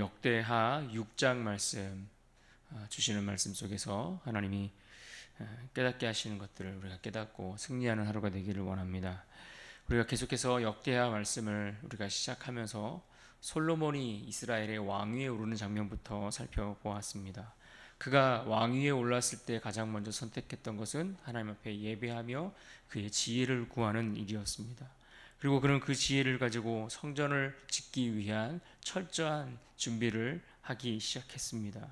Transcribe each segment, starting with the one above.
역대하 6장 말씀 주시는 말씀 속에서 하나님이 깨닫게 하시는 것들을 우리가 깨닫고 승리하는 하루가 되기를 원합니다. 우리가 계속해서 역대하 말씀을 우리가 시작하면서 솔로몬이 이스라엘의 왕위에 오르는 장면부터 살펴보았습니다. 그가 왕위에 올랐을 때 가장 먼저 선택했던 것은 하나님 앞에 예배하며 그의 지혜를 구하는 일이었습니다. 그리고 그는 그 지혜를 가지고 성전을 짓기 위한 철저한 준비를 하기 시작했습니다.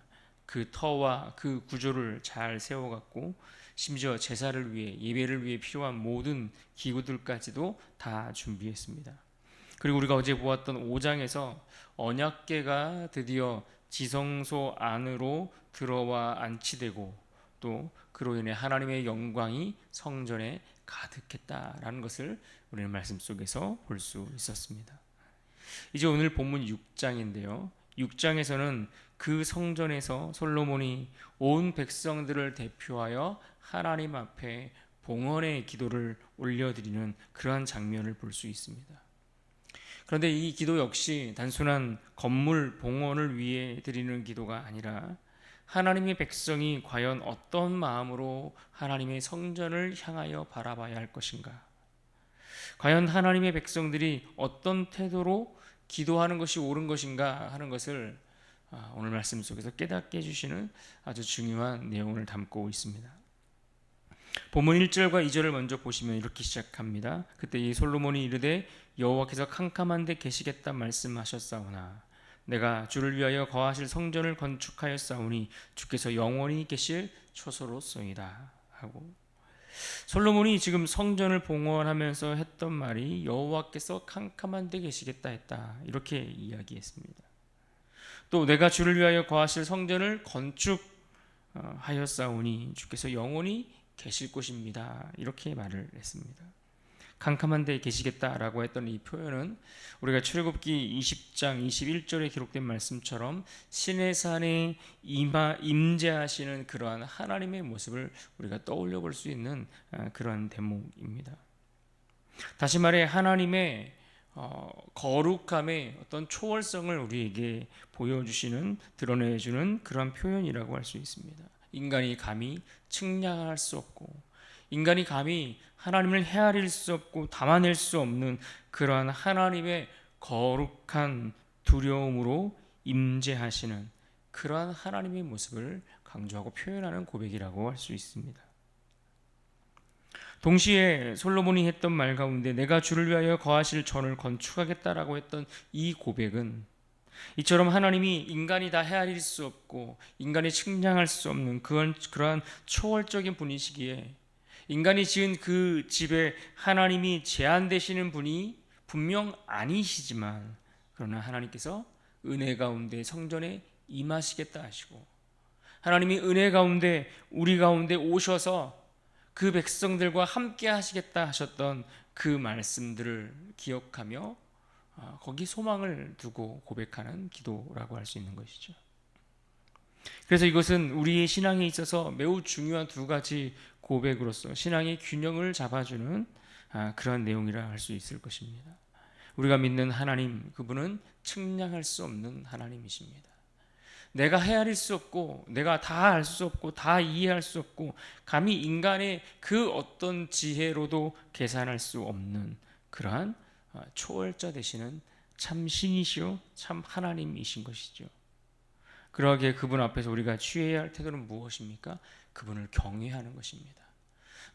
그 터와 그 구조를 잘 세워갔고 심지어 제사를 위해 예배를 위해 필요한 모든 기구들까지도 다 준비했습니다. 그리고 우리가 어제 보았던 5장에서 언약궤가 드디어 지성소 안으로 들어와 안치되고 또 그로 인해 하나님의 영광이 성전에 가득했다라는 것을 우리는 말씀 속에서 볼 수 있었습니다. 이제 오늘 본문 6장인데요. 6장에서는 그 성전에서 솔로몬이 온 백성들을 대표하여 하나님 앞에 봉헌의 기도를 올려드리는 그러한 장면을 볼 수 있습니다. 그런데 이 기도 역시 단순한 건물 봉헌을 위해 드리는 기도가 아니라 하나님의 백성이 과연 어떤 마음으로 하나님의 성전을 향하여 바라봐야 할 것인가? 과연 하나님의 백성들이 어떤 태도로 기도하는 것이 옳은 것인가 하는 것을 오늘 말씀 속에서 깨닫게 해주시는 아주 중요한 내용을 담고 있습니다. 본문 1절과 2절을 먼저 보시면 이렇게 시작합니다. 그때 이 솔로몬이 이르되 여호와께서 캄캄한 데 계시겠다 말씀하셨사오나 내가 주를 위하여 거하실 성전을 건축하였사오니 주께서 영원히 계실 초소로소이다 하고, 솔로몬이 지금 성전을 봉헌하면서 했던 말이 여호와께서 캄캄한 데 계시겠다 했다, 이렇게 이야기했습니다. 또 내가 주를 위하여 거하실 성전을 건축하였사오니 주께서 영원히 계실 곳입니다, 이렇게 말을 했습니다. 캄캄한 데 계시겠다라고 했던 이 표현은 우리가 출애굽기 20장 21절에 기록된 말씀처럼 시내산에 임재하시는 그러한 하나님의 모습을 우리가 떠올려 볼 수 있는 그런 대목입니다. 다시 말해 하나님의 거룩함의 어떤 초월성을 우리에게 보여주시는, 드러내주는 그런 표현이라고 할 수 있습니다. 인간이 감히 측량할 수 없고 인간이 감히 하나님을 헤아릴 수 없고 담아낼 수 없는 그러한 하나님의 거룩한 두려움으로 임재하시는 그러한 하나님의 모습을 강조하고 표현하는 고백이라고 할 수 있습니다. 동시에 솔로몬이 했던 말 가운데 내가 주를 위하여 거하실 전을 건축하겠다라고 했던 이 고백은 이처럼 하나님이 인간이 다 헤아릴 수 없고 인간이 측량할 수 없는 그러한 초월적인 분이시기에 인간이 지은 그 집에 하나님이 제한되시는 분이 분명 아니시지만, 그러나 하나님께서 은혜 가운데 성전에 임하시겠다 하시고 하나님이 은혜 가운데 우리 가운데 오셔서 그 백성들과 함께 하시겠다 하셨던 그 말씀들을 기억하며 거기 소망을 두고 고백하는 기도라고 할 수 있는 것이죠. 그래서 이것은 우리의 신앙에 있어서 매우 중요한 두 가지 고백으로서 신앙의 균형을 잡아주는 그런 내용이라 할 수 있을 것입니다. 우리가 믿는 하나님, 그분은 측량할 수 없는 하나님이십니다. 내가 헤아릴 수 없고 내가 다 알 수 없고 다 이해할 수 없고 감히 인간의 그 어떤 지혜로도 계산할 수 없는 그러한 초월자 되시는 참 신이시오 참 하나님이신 것이죠. 그러기에 그분 앞에서 우리가 취해야 할 태도는 무엇입니까? 그분을 경외하는 것입니다.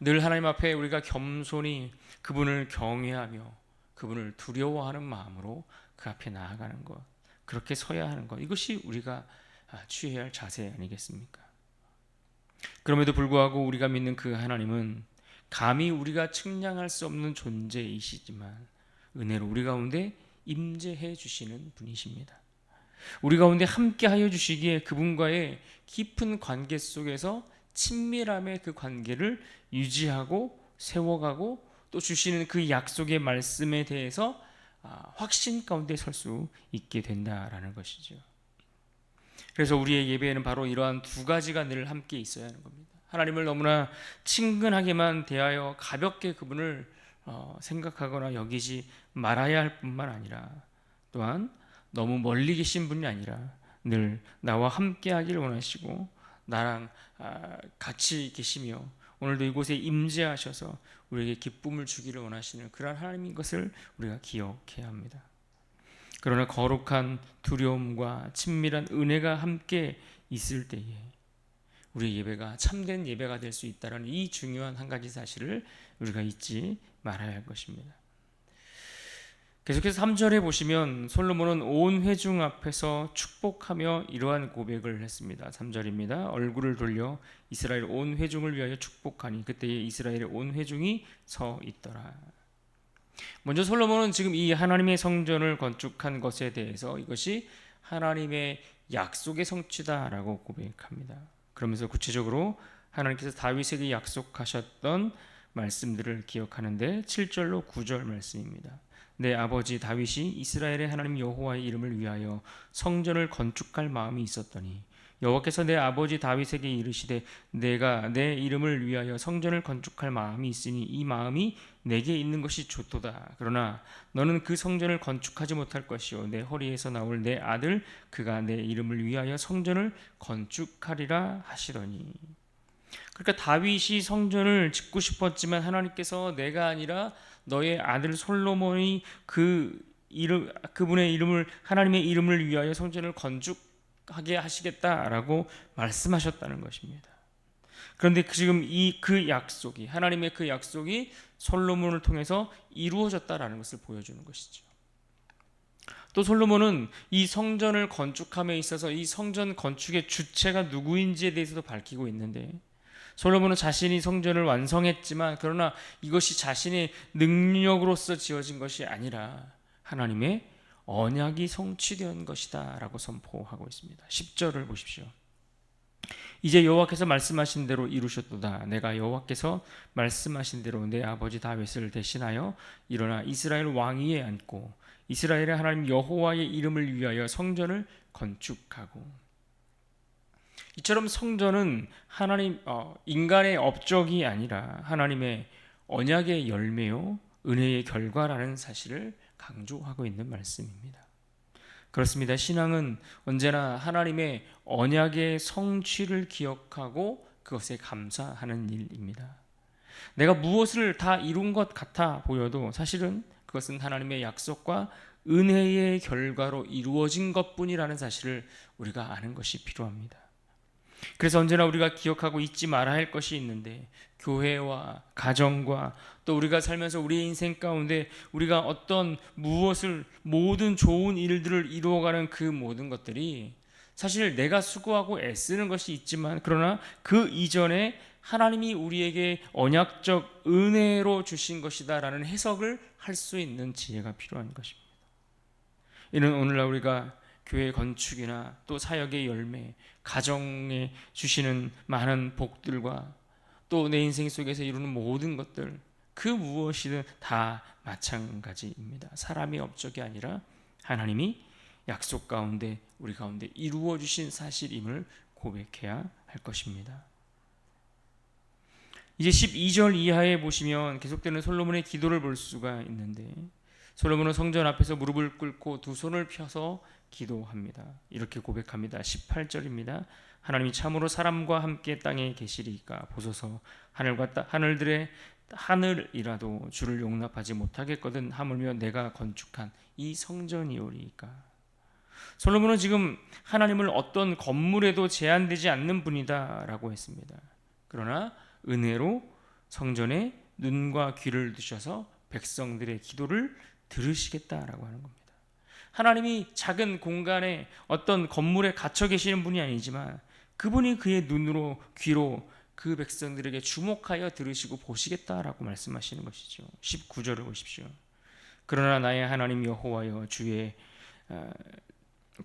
늘 하나님 앞에 우리가 겸손히 그분을 경외하며 그분을 두려워하는 마음으로 그 앞에 나아가는 것, 그렇게 서야 하는 것, 이것이 우리가 취해야 할 자세 아니겠습니까? 그럼에도 불구하고 우리가 믿는 그 하나님은 감히 우리가 측량할 수 없는 존재이시지만 은혜로 우리 가운데 임재해 주시는 분이십니다. 우리 가운데 함께 하여 주시기에 그분과의 깊은 관계 속에서 친밀함의 그 관계를 유지하고 세워가고 또 주시는 그 약속의 말씀에 대해서 확신 가운데 설 수 있게 된다라는 것이죠. 그래서 우리의 예배에는 바로 이러한 두 가지가 늘 함께 있어야 하는 겁니다. 하나님을 너무나 친근하게만 대하여 가볍게 그분을 생각하거나 여기지 말아야 할 뿐만 아니라 또한 너무 멀리 계신 분이 아니라 늘 나와 함께 하길 원하시고 나랑 같이 계시며 오늘도 이곳에 임재하셔서 우리에게 기쁨을 주기를 원하시는 그러한 하나님인 것을 우리가 기억해야 합니다. 그러나 거룩한 두려움과 친밀한 은혜가 함께 있을 때에 우리 예배가 참된 예배가 될 수 있다는 이 중요한 한 가지 사실을 우리가 잊지 말아야 할 것입니다. 계속해서 3절에 보시면 솔로몬은 온 회중 앞에서 축복하며 이러한 고백을 했습니다. 3절입니다. 얼굴을 돌려 이스라엘 온 회중을 위하여 축복하니 그때에 이스라엘의 온 회중이 서 있더라. 먼저 솔로몬은 지금 이 하나님의 성전을 건축한 것에 대해서 이것이 하나님의 약속의 성취다라고 고백합니다. 그러면서 구체적으로 하나님께서 다윗에게 약속하셨던 말씀들을 기억하는데 7절로 9절 말씀입니다. 내 아버지 다윗이 이스라엘의 하나님 여호와의 이름을 위하여 성전을 건축할 마음이 있었더니 여호와께서 내 아버지 다윗에게 이르시되 내가 내 이름을 위하여 성전을 건축할 마음이 있으니 이 마음이 내게 있는 것이 좋도다. 그러나 너는 그 성전을 건축하지 못할 것이요 내 허리에서 나올 내 아들 그가 내 이름을 위하여 성전을 건축하리라 하시더니. 그러니까 다윗이 성전을 짓고 싶었지만 하나님께서 내가 아니라 너의 아들 솔로몬이 그분의 이름을 하나님의 이름을 위하여 성전을 건축하게 하시겠다라고 말씀하셨다는 것입니다. 그런데 지금 그 약속이 하나님의 그 약속이 솔로몬을 통해서 이루어졌다라는 것을 보여주는 것이죠. 또 솔로몬은 이 성전을 건축함에 있어서 이 성전 건축의 주체가 누구인지에 대해서도 밝히고 있는데 솔로몬은 자신이 성전을 완성했지만 그러나 이것이 자신의 능력으로서 지어진 것이 아니라 하나님의 언약이 성취된 것이다 라고 선포하고 있습니다. 10절을 보십시오. 이제 여호와께서 말씀하신 대로 이루셨도다. 내가 여호와께서 말씀하신 대로 내 아버지 다윗을 대신하여 일어나 이스라엘 왕위에 앉고 이스라엘의 하나님 여호와의 이름을 위하여 성전을 건축하고. 이처럼 성전은 하나님 인간의 업적이 아니라 하나님의 언약의 열매요 은혜의 결과라는 사실을 강조하고 있는 말씀입니다. 그렇습니다. 신앙은 언제나 하나님의 언약의 성취를 기억하고 그것에 감사하는 일입니다. 내가 무엇을 다 이룬 것 같아 보여도 사실은 그것은 하나님의 약속과 은혜의 결과로 이루어진 것뿐이라는 사실을 우리가 아는 것이 필요합니다. 그래서 언제나 우리가 기억하고 잊지 말아야 할 것이 있는데 교회와 가정과 또 우리가 살면서 우리의 인생 가운데 우리가 어떤 무엇을 모든 좋은 일들을 이루어가는 그 모든 것들이 사실 내가 수고하고 애쓰는 것이 있지만 그러나 그 이전에 하나님이 우리에게 언약적 은혜로 주신 것이다라는 해석을 할 수 있는 지혜가 필요한 것입니다. 이는 오늘날 우리가 교회 건축이나 또 사역의 열매, 가정에 주시는 많은 복들과 또 내 인생 속에서 이루는 모든 것들 그 무엇이든 다 마찬가지입니다. 사람의 업적이 아니라 하나님이 약속 가운데 우리 가운데 이루어 주신 사실임을 고백해야 할 것입니다. 이제 12절 이하에 보시면 계속되는 솔로몬의 기도를 볼 수가 있는데 솔로몬은 성전 앞에서 무릎을 꿇고 두 손을 펴서 기도합니다. 이렇게 고백합니다. 18절입니다. 하나님이 참으로 사람과 함께 땅에 계시리까 보소서 하늘이라도 주를 용납하지 못하겠거든 하물며 내가 건축한 이 성전이오리까. 솔로몬은 지금 하나님을 어떤 건물에도 제한되지 않는 분이다 라고 했습니다. 그러나 은혜로 성전에 눈과 귀를 두셔서 백성들의 기도를 들으시겠다라고 하는 겁니다. 하나님이 작은 공간에 어떤 건물에 갇혀 계시는 분이 아니지만 그분이 그의 눈으로 귀로 그 백성들에게 주목하여 들으시고 보시겠다라고 말씀하시는 것이죠. 19절을 보십시오. 그러나 나의 하나님 여호와여 주의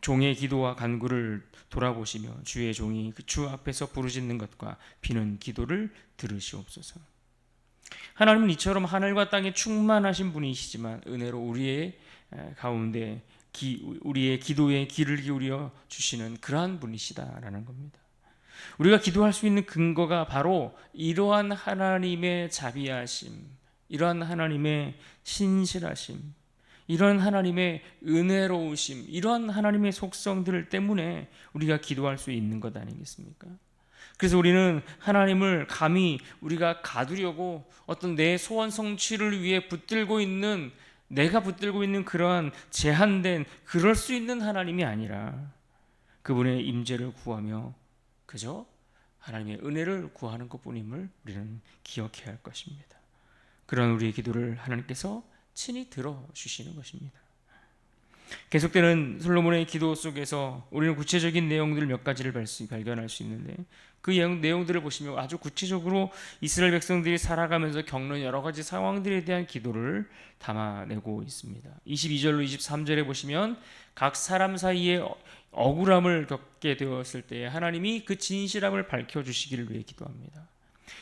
종의 기도와 간구를 돌아보시며 주의 종이 주 앞에서 부르짖는 것과 비는 기도를 들으시옵소서. 하나님은 이처럼 하늘과 땅에 충만하신 분이시지만 은혜로 우리의 가운데 우리의 기도에 귀를 기울여 주시는 그러한 분이시다라는 겁니다. 우리가 기도할 수 있는 근거가 바로 이러한 하나님의 자비하심, 이러한 하나님의 신실하심, 이런 하나님의 은혜로우심, 이러한 하나님의 속성들 때문에 우리가 기도할 수 있는 것 아니겠습니까? 그래서 우리는 하나님을 감히 우리가 가두려고 어떤 내 소원 성취를 위해 내가 붙들고 있는 그러한 제한된 그럴 수 있는 하나님이 아니라 그분의 임재를 구하며 그저 하나님의 은혜를 구하는 것뿐임을 우리는 기억해야 할 것입니다. 그런 우리의 기도를 하나님께서 친히 들어주시는 것입니다. 계속되는 솔로몬의 기도 속에서 우리는 구체적인 내용들 몇 가지를 발견할 수 있는데 그 내용들을 보시면 아주 구체적으로 이스라엘 백성들이 살아가면서 겪는 여러 가지 상황들에 대한 기도를 담아내고 있습니다. 22절로 23절에 보시면 각 사람 사이에 억울함을 겪게 되었을 때 하나님이 그 진실함을 밝혀주시기를 위해 기도합니다.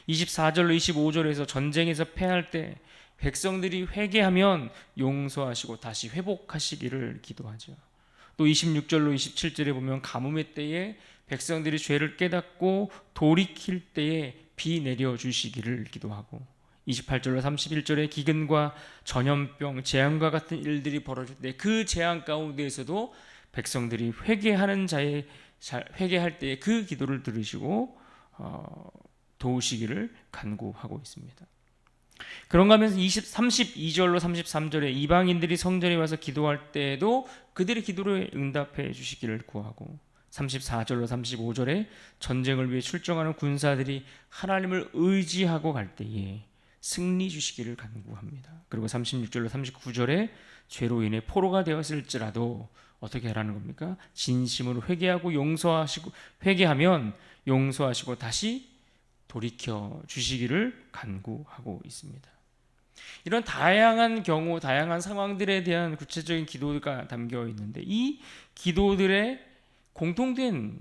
24절로 25절에서 전쟁에서 패할 때 백성들이 회개하면 용서하시고 다시 회복하시기를 기도하죠. 또 26절로 27절에 보면 가뭄의 때에 백성들이 죄를 깨닫고 돌이킬 때에 비 내려 주시기를 기도하고 28절로 31절에 기근과 전염병, 재앙과 같은 일들이 벌어질 때 그 재앙 가운데에서도 백성들이 회개할 때에 그 기도를 들으시고 도우시기를 간구하고 있습니다. 그런가 하면서 32절로 33절에 이방인들이 성전에 와서 기도할 때에도 그들의 기도를 응답해 주시기를 구하고 34절로 35절에 전쟁을 위해 출정하는 군사들이 하나님을 의지하고 갈 때에 승리 주시기를 간구합니다. 그리고 36절로 39절에 죄로 인해 포로가 되었을지라도 어떻게 하라는 겁니까? 진심으로 회개하면 용서하시고 다시 돌이켜 주시기를 간구하고 있습니다. 이런 다양한 경우, 다양한 상황들에 대한 구체적인 기도가 담겨 있는데 이 기도들의 공통된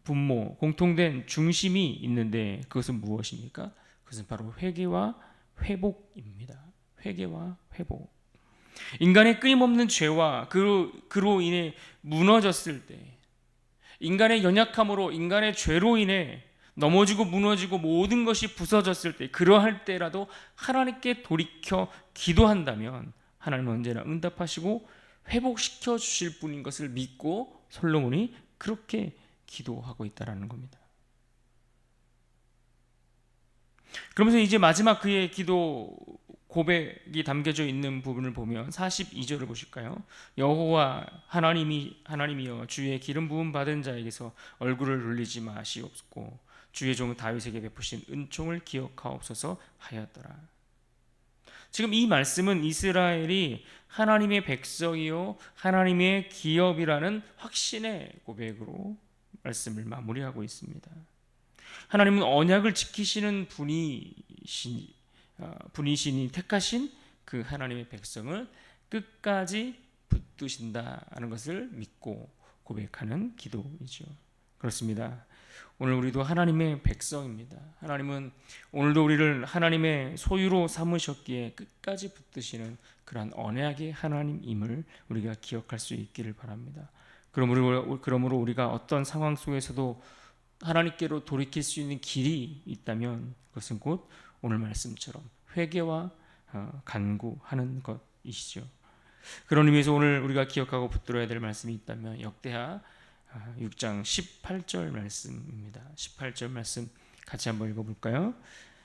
분모, 공통된 중심이 있는데 그것은 무엇입니까? 그것은 바로 회개와 회복입니다. 회개와 회복. 인간의 끊임없는 죄와 그로 인해 무너졌을 때, 인간의 연약함으로, 인간의 죄로 인해 넘어지고 무너지고 모든 것이 부서졌을 때, 그러할 때라도 하나님께 돌이켜 기도한다면 하나님은 언제나 응답하시고 회복시켜 주실 분인 것을 믿고 솔로몬이 그렇게 기도하고 있다는 겁니다. 그러면서 이제 마지막 그의 기도 고백이 담겨져 있는 부분을 보면 42절을 보실까요? 여호와 하나님이여 주의 기름 부음 받은 자에게서 얼굴을 돌리지 마시옵고 주의 종 다윗에게 베푸신 은총을 기억하옵소서 하였더라. 지금 이 말씀은 이스라엘이 하나님의 백성이요 하나님의 기업이라는 확신의 고백으로 말씀을 마무리하고 있습니다. 하나님은 언약을 지키시는 분이시니 택하신 그 하나님의 백성을 끝까지 붙드신다는 것을 믿고 고백하는 기도이죠. 그렇습니다. 오늘 우리도 하나님의 백성입니다. 하나님은 오늘도 우리를 하나님의 소유로 삼으셨기에 끝까지 붙드시는 그러한 언약의 하나님임을 우리가 기억할 수 있기를 바랍니다. 그러므로 우리가 어떤 상황 속에서도 하나님께로 돌이킬 수 있는 길이 있다면 그것은 곧 오늘 말씀처럼 회개와 간구하는 것이시죠. 그런 의미에서 오늘 우리가 기억하고 붙들어야 될 말씀이 있다면 역대하 6장 18절 말씀입니다. 18절 말씀 같이 한번 읽어볼까요?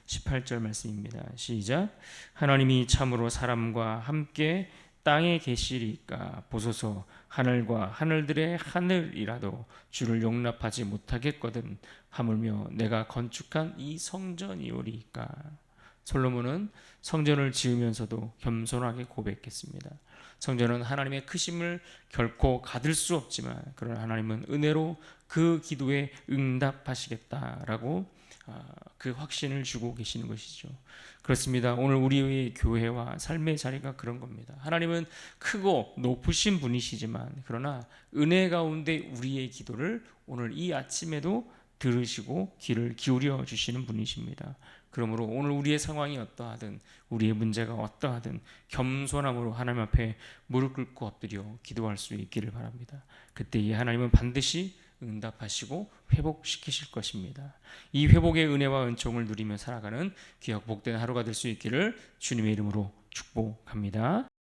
18절 말씀입니다. 시작. 하나님이 참으로 사람과 함께 땅에 계시리까 보소서 하늘과 하늘들의 하늘이라도 주를 용납하지 못하겠거든 하물며 내가 건축한 이 성전이오리까. 솔로몬은 성전을 지으면서도 겸손하게 고백했습니다. 성전은 하나님의 크심을 결코 가들 수 없지만 그러나 하나님은 은혜로 그 기도에 응답하시겠다라고 그 확신을 주고 계시는 것이죠. 그렇습니다. 오늘 우리의 교회와 삶의 자리가 그런 겁니다. 하나님은 크고 높으신 분이시지만 그러나 은혜 가운데 우리의 기도를 오늘 이 아침에도 들으시고 귀를 기울여 주시는 분이십니다. 그러므로 오늘 우리의 상황이 어떠하든 우리의 문제가 어떠하든 겸손함으로 하나님 앞에 무릎 꿇고 엎드려 기도할 수 있기를 바랍니다. 그때 하나님은 반드시 응답하시고 회복시키실 것입니다. 이 회복의 은혜와 은총을 누리며 살아가는 귀하고 복된 하루가 될 수 있기를 주님의 이름으로 축복합니다.